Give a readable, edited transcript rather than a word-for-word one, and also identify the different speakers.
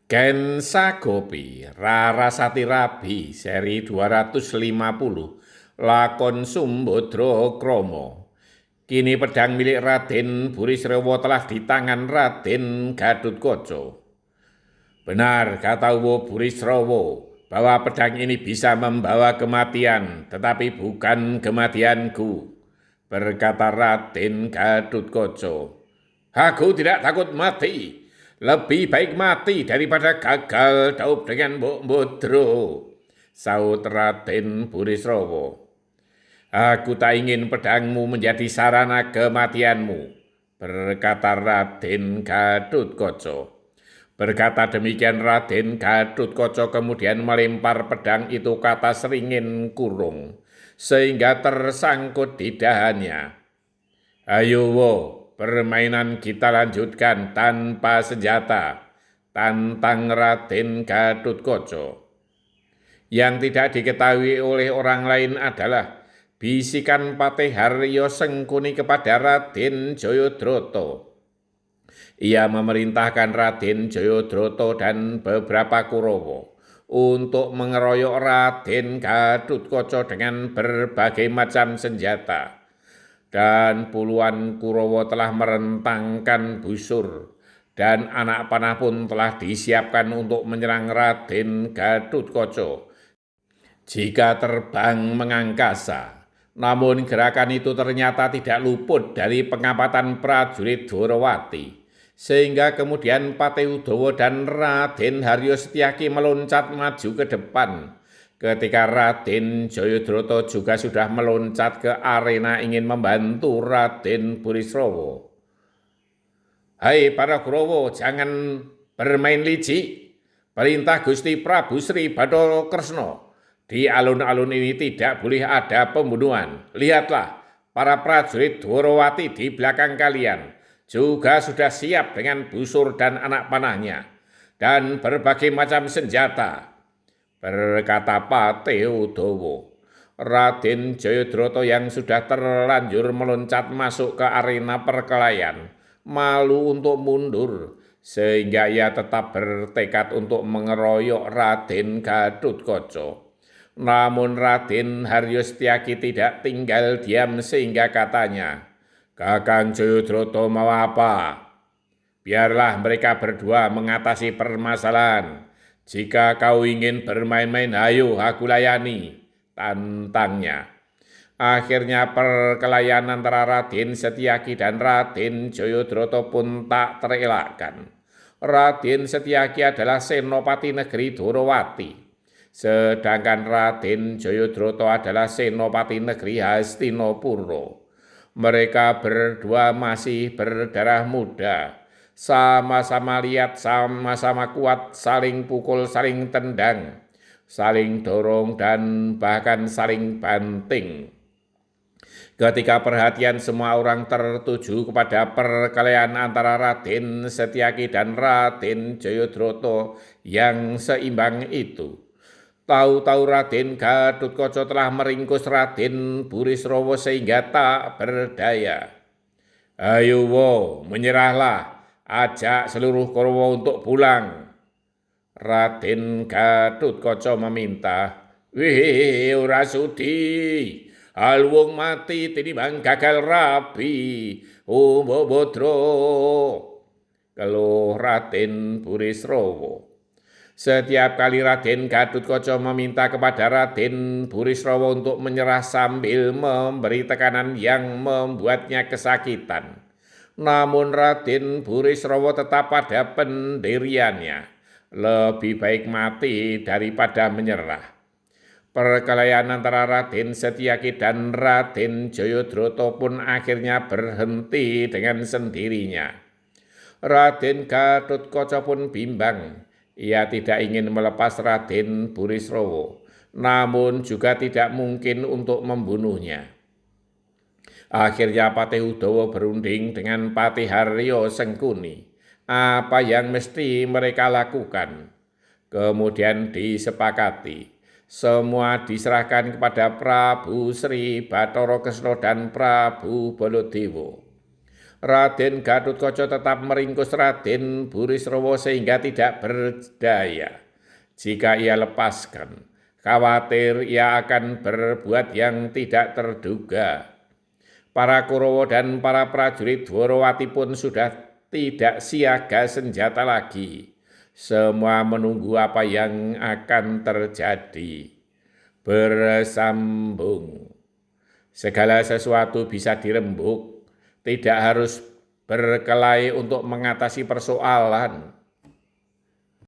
Speaker 1: Gensa Gopi, Rarasati Rabi, seri 250, lakon Sumbodro Kromo. Kini pedang milik Raden Burisrawa telah di tangan Raden Gatotkaca. Benar kata Burisrawa bahwa pedang ini bisa membawa kematian, tetapi bukan kematianku, berkata Raden Gatotkaca. Aku tidak takut mati. Lebih baik mati daripada gagal daup dengan Mbok Bodro, saut Raden Burisrawa. Aku tak ingin pedangmu menjadi sarana kematianmu, berkata Raden Gatotkaca. Berkata demikian Raden Gatotkaca kemudian melempar pedang itu ke atas ringin kurung, sehingga tersangkut di dahannya. Ayo wo, permainan kita lanjutkan tanpa senjata, tantang Raden Gatotkaca. Yang tidak diketahui oleh orang lain adalah bisikan Patih Haryo Sengkuni kepada Raden Jayadratha. Ia memerintahkan Raden Jayadratha dan beberapa Kurawa untuk mengeroyok Raden Gatotkaca dengan berbagai macam senjata. Dan puluhan Kurawa telah merentangkan busur, dan anak panah pun telah disiapkan untuk menyerang Raden Gatotkaca jika terbang mengangkasa. Namun gerakan itu ternyata tidak luput dari pengamatan prajurit Dwarawati, sehingga kemudian Patih Udawa dan Raden Haryo Setyaki meloncat maju ke depan, ketika Raden Jayadratha juga sudah meloncat ke arena ingin membantu Raden Burisrawa. Hai para Kurawa, jangan bermain licik. Perintah Gusti Prabu Sri Bathara Kresna. Di alun-alun ini tidak boleh ada pembunuhan. Lihatlah, para prajurit Dwarawati di belakang kalian juga sudah siap dengan busur dan anak panahnya, dan berbagai macam senjata, berkata Patih Udawa. Raden Jayadratha yang sudah terlanjur meloncat masuk ke arena perkelahian, malu untuk mundur, sehingga ia tetap bertekad untuk mengeroyok Raden Gatotkaca. Namun Raden Haryo Setyaki tidak tinggal diam sehingga katanya, Kakang Jayadratha mau apa? Biarlah mereka berdua mengatasi permasalahan. Jika kau ingin bermain-main, ayo aku layani, tantangnya. Akhirnya perkelahian antara Raden Setyaki dan Raden Jayadratha pun tak terelakkan. Raden Setyaki adalah senopati negeri Dwarawati, sedangkan Raden Jayadratha adalah senopati negeri Hastinapura. Mereka berdua masih berdarah muda, sama-sama lihat, sama-sama kuat, saling pukul, saling tendang, saling dorong, dan bahkan saling banting. Ketika perhatian semua orang tertuju kepada perkelahian antara Raden Setyaki dan Raden Jayadratha yang seimbang itu, tahu-tahu Raden Gatotkaca telah meringkus Raden Burisrawa sehingga tak berdaya. Ayo wo, menyerahlah, ajak seluruh Kurawa untuk pulang, Raden Gatotkaca meminta. Wih, ora sudi. Hal wong mati tinimbang gagal rabi. Umbodro, keluh Raden Burisrawa. Setiap kali Raden Gatotkaca meminta kepada Raden Burisrawa untuk menyerah sambil memberi tekanan yang membuatnya kesakitan. Namun Raden Burisrawa tetap pada pendiriannya. Lebih baik mati daripada menyerah. Perkelahian antara Raden Setyaki dan Raden Jayadratha pun akhirnya berhenti dengan sendirinya. Raden Gatotkaca pun bimbang. Ia tidak ingin melepas Raden Burisrawa, namun juga tidak mungkin untuk membunuhnya. Akhirnya Patih Udawa berunding dengan Patih Haryo Sengkuni apa yang mesti mereka lakukan. Kemudian disepakati, semua diserahkan kepada Prabu Sri Bathara Kresna dan Prabu Baladewa. Raden Gatotkaca tetap meringkus Raden Burisrawa sehingga tidak berdaya. Jika ia lepaskan, khawatir ia akan berbuat yang tidak terduga. Para Kurawa dan para prajurit Dwarawati pun sudah tidak siaga senjata lagi. Semua menunggu apa yang akan terjadi. Bersambung. Segala sesuatu bisa dirembuk, tidak harus berkelahi untuk mengatasi persoalan.